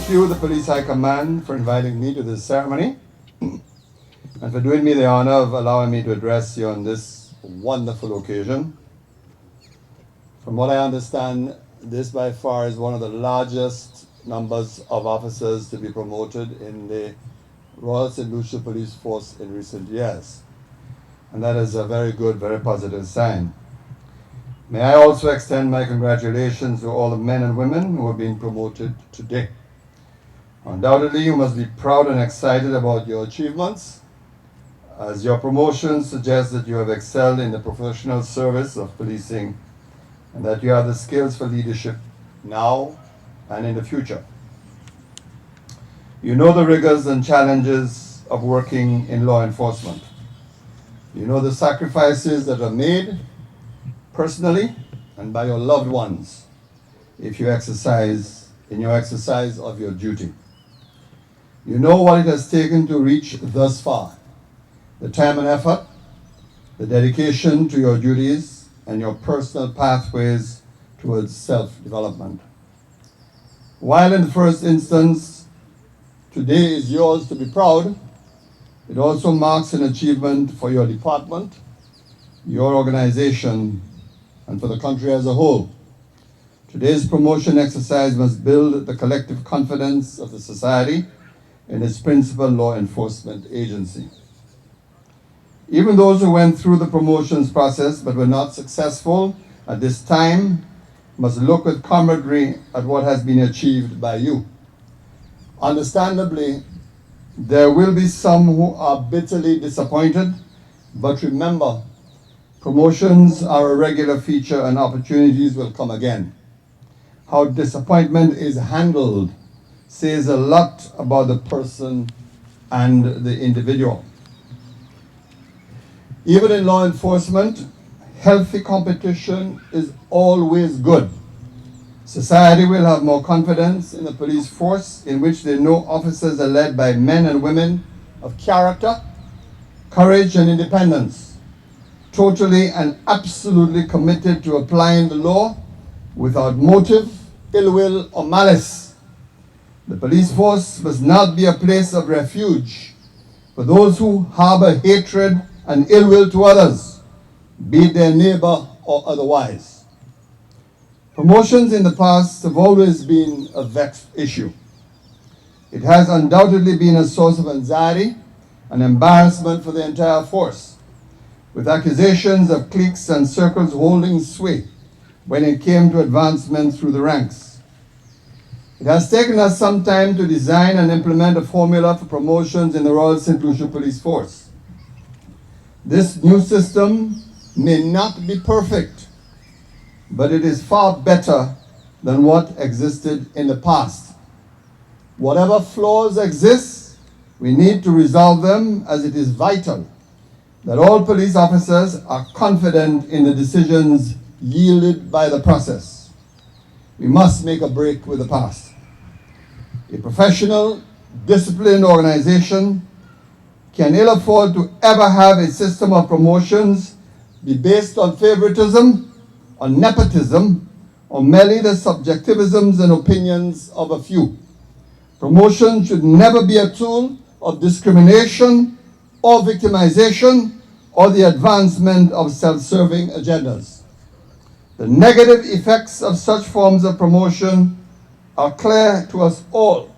thank you, the Police High Command, for inviting me to this ceremony and for doing me the honor of allowing me to address you on this wonderful occasion. From what I understand, this by far is one of the largest numbers of officers to be promoted in the Royal St. Lucia Police Force in recent years. And that is a very good, very positive sign. May I also extend my congratulations to all the men and women who have been promoted today. Undoubtedly, you must be proud and excited about your achievements, as your promotion suggests that you have excelled in the professional service of policing and that you have the skills for leadership now and in the future. You know the rigors and challenges of working in law enforcement. You know the sacrifices that are made personally and by your loved ones in your exercise of your duty. You know what it has taken to reach thus far, the time and effort, the dedication to your duties, and your personal pathways towards self-development. While in the first instance, today is yours to be proud, it also marks an achievement for your department, your organization, and for the country as a whole. Today's promotion exercise must build the collective confidence of the society in its principal law enforcement agency. Even those who went through the promotions process but were not successful at this time must look with camaraderie at what has been achieved by you. Understandably, there will be some who are bitterly disappointed, but remember, promotions are a regular feature and opportunities will come again. How disappointment is handled says a lot about the person and the individual. Even in law enforcement, healthy competition is always good. Society will have more confidence in the police force in which they know officers are led by men and women of character, courage, and independence, totally and absolutely committed to applying the law without motive, ill will, or malice. The police force must not be a place of refuge for those who harbor hatred and ill will to others, be it their neighbor or otherwise. Promotions in the past have always been a vexed issue. It has undoubtedly been a source of anxiety and embarrassment for the entire force, with accusations of cliques and circles holding sway when it came to advancement through the ranks. It has taken us some time to design and implement a formula for promotions in the Royal St. Lucia Police Force. This new system may not be perfect, but it is far better than what existed in the past. Whatever flaws exist, we need to resolve them, as it is vital that all police officers are confident in the decisions yielded by the process. We must make a break with the past. A professional, disciplined organization can ill afford to ever have a system of promotions be based on favoritism, on nepotism, or merely the subjectivisms and opinions of a few. Promotion should never be a tool of discrimination or victimization or the advancement of self-serving agendas. The negative effects of such forms of promotion are clear to us all.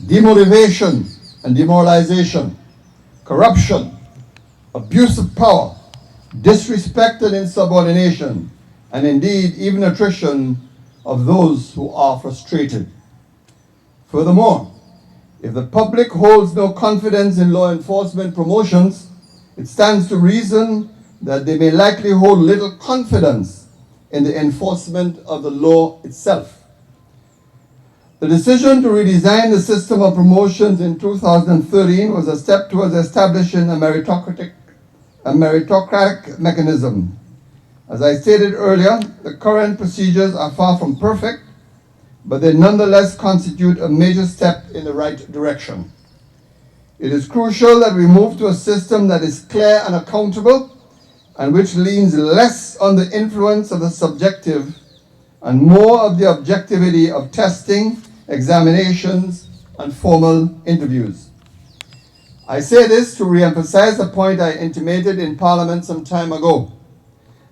Demotivation and demoralization, corruption, abuse of power, disrespect and insubordination, and indeed even attrition of those who are frustrated. Furthermore, if the public holds no confidence in law enforcement promotions, it stands to reason that they may likely hold little confidence in the enforcement of the law itself. The decision to redesign the system of promotions in 2013 was a step towards establishing a meritocratic mechanism. As I stated earlier, the current procedures are far from perfect, but they nonetheless constitute a major step in the right direction. It is crucial that we move to a system that is clear and accountable, and which leans less on the influence of the subjective and more of the objectivity of testing, examinations, and formal interviews. I say this to re-emphasize the point I intimated in Parliament some time ago.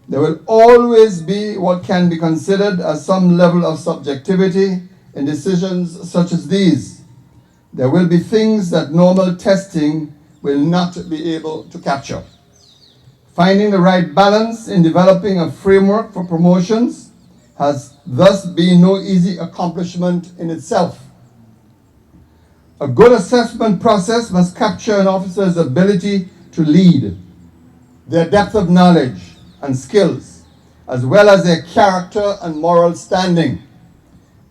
There will always be what can be considered as some level of subjectivity in decisions such as these. There will be things that normal testing will not be able to capture. Finding the right balance in developing a framework for promotions has thus been no easy accomplishment in itself. A good assessment process must capture an officer's ability to lead, their depth of knowledge and skills, as well as their character and moral standing.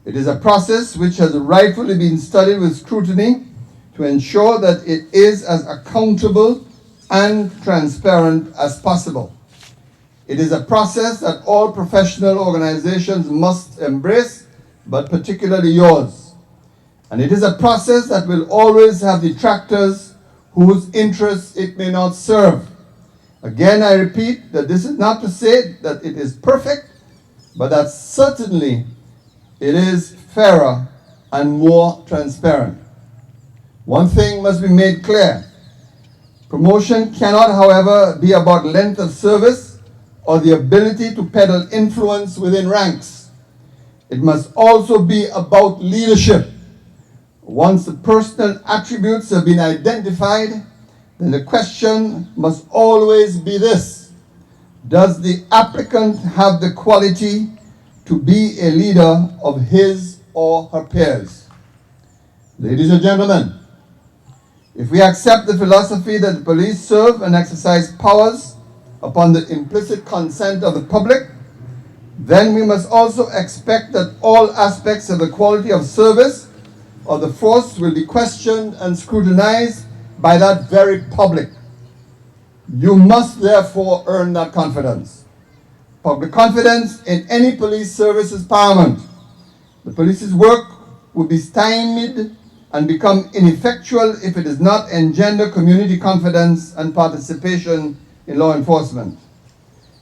It is a process which has rightfully been studied with scrutiny to ensure that it is as accountable and transparent as possible. It is a process that all professional organizations must embrace, but particularly yours. And it is a process that will always have detractors whose interests it may not serve. Again, I repeat that this is not to say that it is perfect, but that certainly it is fairer and more transparent. One thing must be made clear. Promotion cannot, however, be about length of service or the ability to peddle influence within ranks. It must also be about leadership. Once the personal attributes have been identified, then the question must always be this: does the applicant have the quality to be a leader of his or her peers? Ladies and gentlemen, if we accept the philosophy that the police serve and exercise powers upon the implicit consent of the public, then we must also expect that all aspects of the quality of service of the force will be questioned and scrutinized by that very public. You must therefore earn that confidence. Public confidence in any police service is paramount. The police's work will be stymied and become ineffectual if it does not engender community confidence and participation in law enforcement.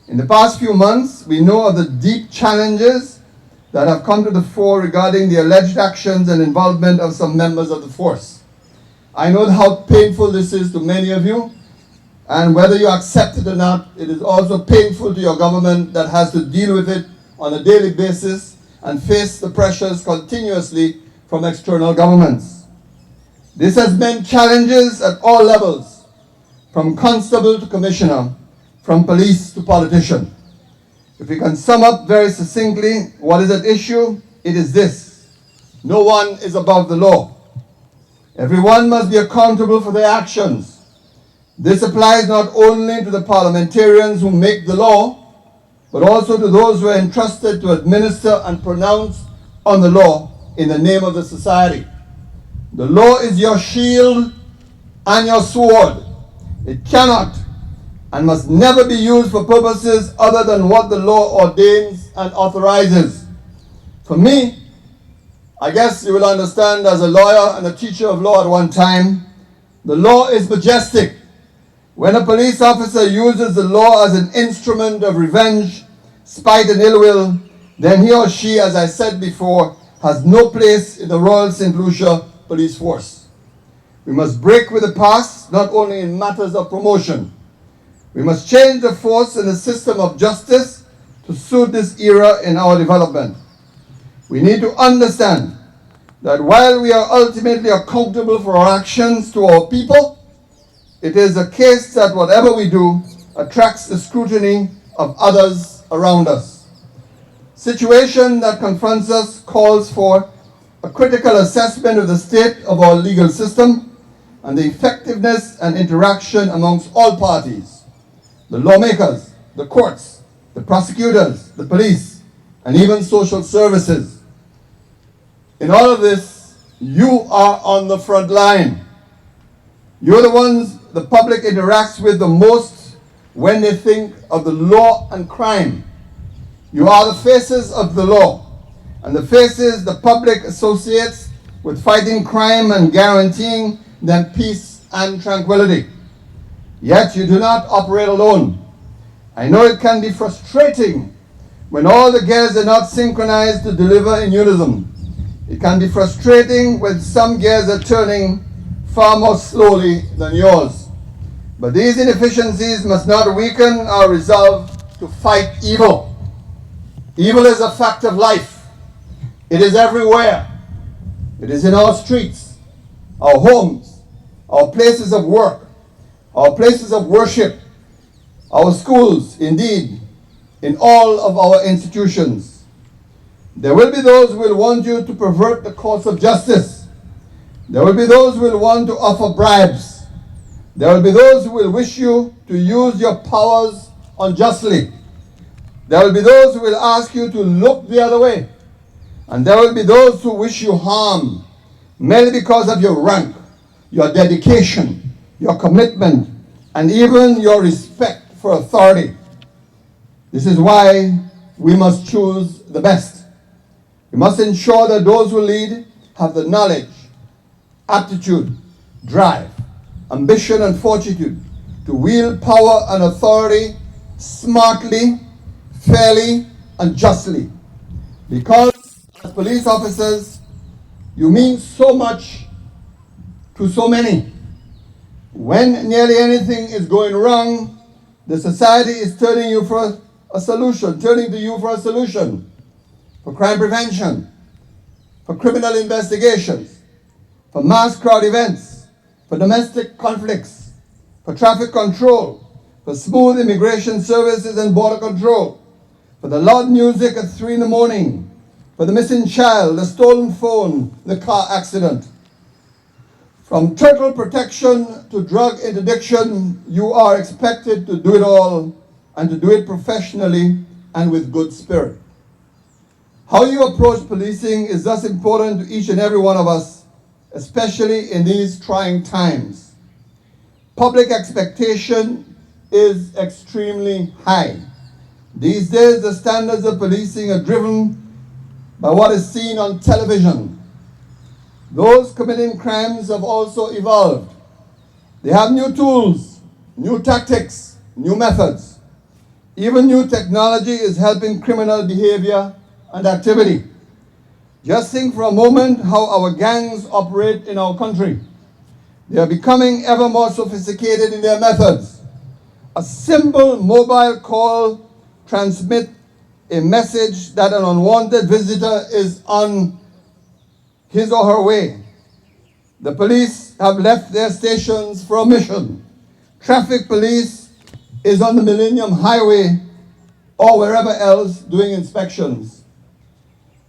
In the past few months, we know of the deep challenges that have come to the fore regarding the alleged actions and involvement of some members of the force. I know how painful this is to many of you, and whether you accept it or not, it is also painful to your government that has to deal with it on a daily basis and face the pressures continuously from external governments. This has meant challenges at all levels, from constable to commissioner, from police to politician. If we can sum up very succinctly what is at issue, it is this: no one is above the law. Everyone must be accountable for their actions. This applies not only to the parliamentarians who make the law, but also to those who are entrusted to administer and pronounce on the law in the name of the society. The law is your shield and your sword. It cannot and must never be used for purposes other than what the law ordains and authorizes. For me, I guess you will understand, as a lawyer and a teacher of law at one time, the law is majestic. When a police officer uses the law as an instrument of revenge, spite and ill will, then he or she, as I said before, has no place in the Royal St. Lucia Police Force. We must break with the past, not only in matters of promotion. We must change the force and the system of justice to suit this era in our development. We need to understand that while we are ultimately accountable for our actions to our people, it is a case that whatever we do attracts the scrutiny of others around us. Situation that confronts us calls for a critical assessment of the state of our legal system and the effectiveness and interaction amongst all parties: the lawmakers, the courts, the prosecutors, the police, and even social services. In all of this, you are on the front line. You're the ones the public interacts with the most when they think of the law and crime. You are the faces of the law, and the faces the public associates with fighting crime and guaranteeing them peace and tranquility. Yet you do not operate alone. I know it can be frustrating when all the gears are not synchronized to deliver in unison. It can be frustrating when some gears are turning far more slowly than yours. But these inefficiencies must not weaken our resolve to fight evil. Evil is a fact of life. It is everywhere. It is in our streets, our homes, our places of work, our places of worship, our schools, indeed, in all of our institutions. There will be those who will want you to pervert the course of justice. There will be those who will want to offer bribes. There will be those who will wish you to use your powers unjustly. There will be those who will ask you to look the other way. And there will be those who wish you harm merely because of your rank, your dedication, your commitment, and even your respect for authority. This is why we must choose the best. We must ensure that those who lead have the knowledge, aptitude, drive, ambition, and fortitude to wield power and authority smartly, fairly, and justly. Because as police officers, you mean so much to so many. When nearly anything is going wrong, the society is turning to you for a solution, for crime prevention, for criminal investigations, for mass crowd events, for domestic conflicts, for traffic control, for smooth immigration services and border control, for the loud music at 3 in the morning, for the missing child, the stolen phone, the car accident. From turtle protection to drug interdiction, you are expected to do it all and to do it professionally and with good spirit. How you approach policing is thus important to each and every one of us, especially in these trying times. Public expectation is extremely high. These days, the standards of policing are driven by what is seen on television. Those committing crimes have also evolved. They have new tools, new tactics, new methods. Even new technology is helping criminal behavior and activity. Just think for a moment how our gangs operate in our country. They are becoming ever more sophisticated in their methods. A simple mobile call transmits a message that an unwanted visitor is on his or her way. The police have left their stations for a mission. Traffic police is on the Millennium Highway or wherever else doing inspections.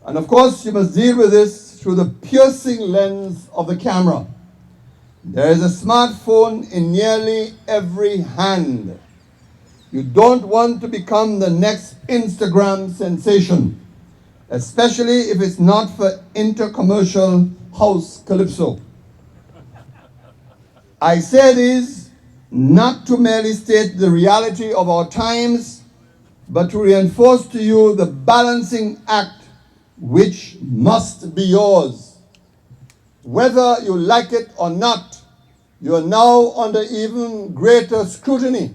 And of course, you must deal with this through the piercing lens of the camera. There is a smartphone in nearly every hand. You don't want to become the next Instagram sensation, especially if it's not for intercommercial house calypso. I say this not to merely state the reality of our times, but to reinforce to you the balancing act which must be yours. Whether you like it or not, you are now under even greater scrutiny,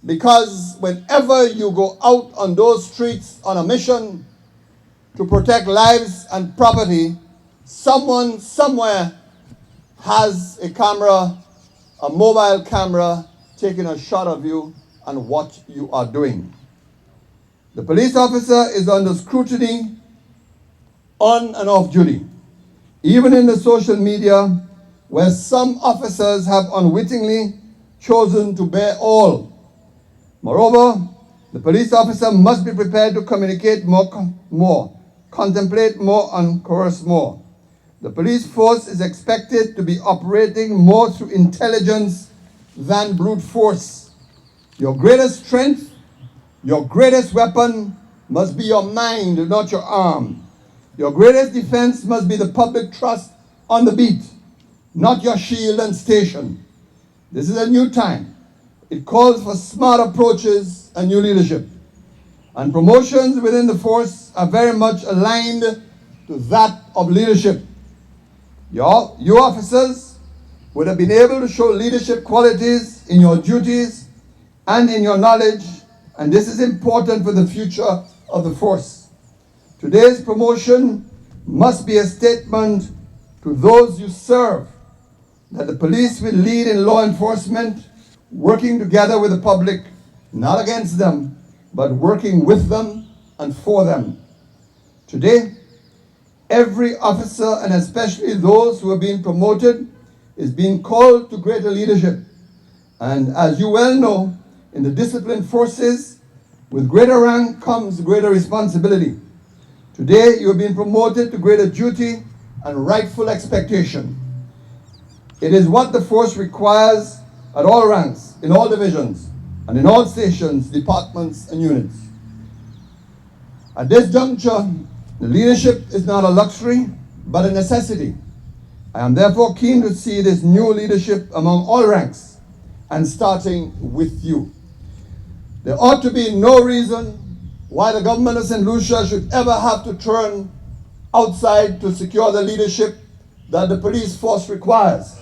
because whenever you go out on those streets on a mission to protect lives and property, someone somewhere has a camera, a mobile camera, taking a shot of you and what you are doing. The police officer is under scrutiny on and off duty, even in the social media, where some officers have unwittingly chosen to bear all. Moreover, the police officer must be prepared to communicate more, contemplate more, and coerce more. The police force is expected to be operating more through intelligence than brute force. Your greatest strength, your greatest weapon must be your mind, not your arm. Your greatest defense must be the public trust on the beat, not your shield and station. This is a new time. It calls for smart approaches and new leadership. And promotions within the force are very much aligned to that of leadership. You officers would have been able to show leadership qualities in your duties and in your knowledge, and this is important for the future of the force. Today's promotion must be a statement to those you serve that the police will lead in law enforcement, working together with the public, not against them, but working with them and for them. Today, every officer, and especially those who are being promoted, is being called to greater leadership. And as you well know, in the disciplined forces, with greater rank comes greater responsibility. Today, you are being promoted to greater duty and rightful expectation. It is what the force requires at all ranks, in all divisions, and in all stations, departments, and units. At this juncture, the leadership is not a luxury, but a necessity. I am therefore keen to see this new leadership among all ranks, and starting with you. There ought to be no reason why the government of St. Lucia should ever have to turn outside to secure the leadership that the police force requires.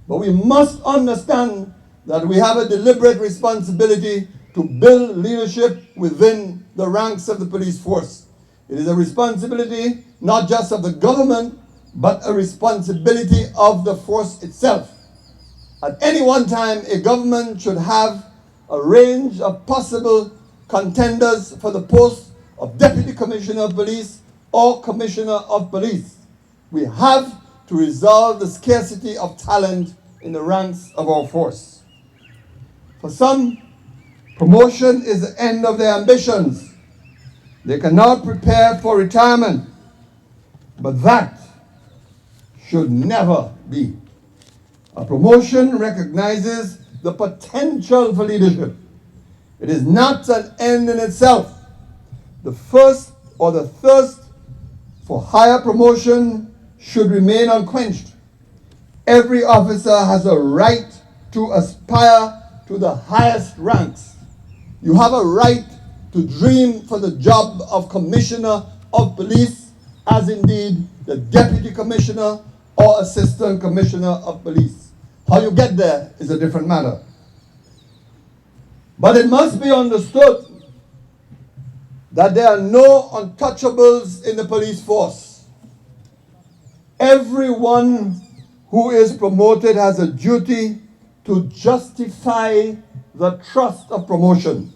But we must understand that we have a deliberate responsibility to build leadership within the ranks of the police force. It is a responsibility not just of the government, but a responsibility of the force itself. At any one time, a government should have a range of possible contenders for the post of Deputy Commissioner of Police or Commissioner of Police. We have to resolve the scarcity of talent in the ranks of our force. For some, promotion is the end of their ambitions. They cannot prepare for retirement, but that should never be. A promotion recognizes the potential for leadership. It is not an end in itself. The first or the thirst for higher promotion should remain unquenched. Every officer has a right to aspire to the highest ranks. You have a right to dream for the job of Commissioner of Police, as indeed the Deputy Commissioner or Assistant Commissioner of Police. How you get there is a different matter. But it must be understood that there are no untouchables in the police force. Everyone who is promoted has a duty to justify the trust of promotion.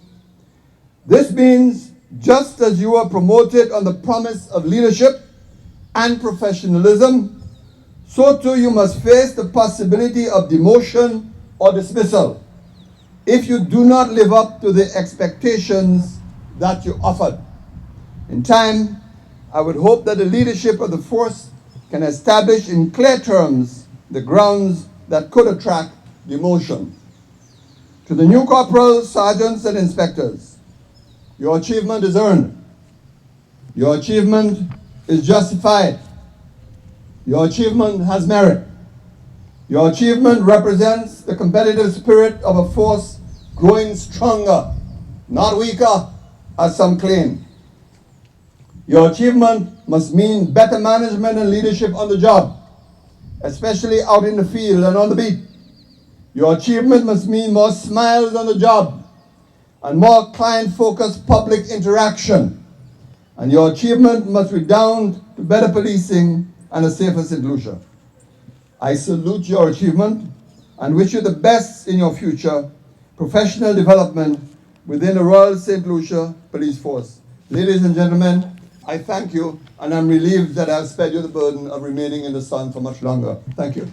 This means just as you are promoted on the promise of leadership and professionalism, so too you must face the possibility of demotion or dismissal if you do not live up to the expectations that you offered. In time, I would hope that the leadership of the force can establish in clear terms the grounds that could attract demotion. To the new corporals, sergeants, and inspectors, your achievement is earned. Your achievement is justified. Your achievement has merit. Your achievement represents the competitive spirit of a force growing stronger, not weaker, as some claim. Your achievement must mean better management and leadership on the job, especially out in the field and on the beat. Your achievement must mean more smiles on the job and more client-focused public interaction. And your achievement must redound to better policing and a safer St. Lucia. I salute your achievement and wish you the best in your future professional development within the Royal St. Lucia Police Force. Ladies and gentlemen, I thank you, and I'm relieved that I've spared you the burden of remaining in the sun for much longer. Thank you.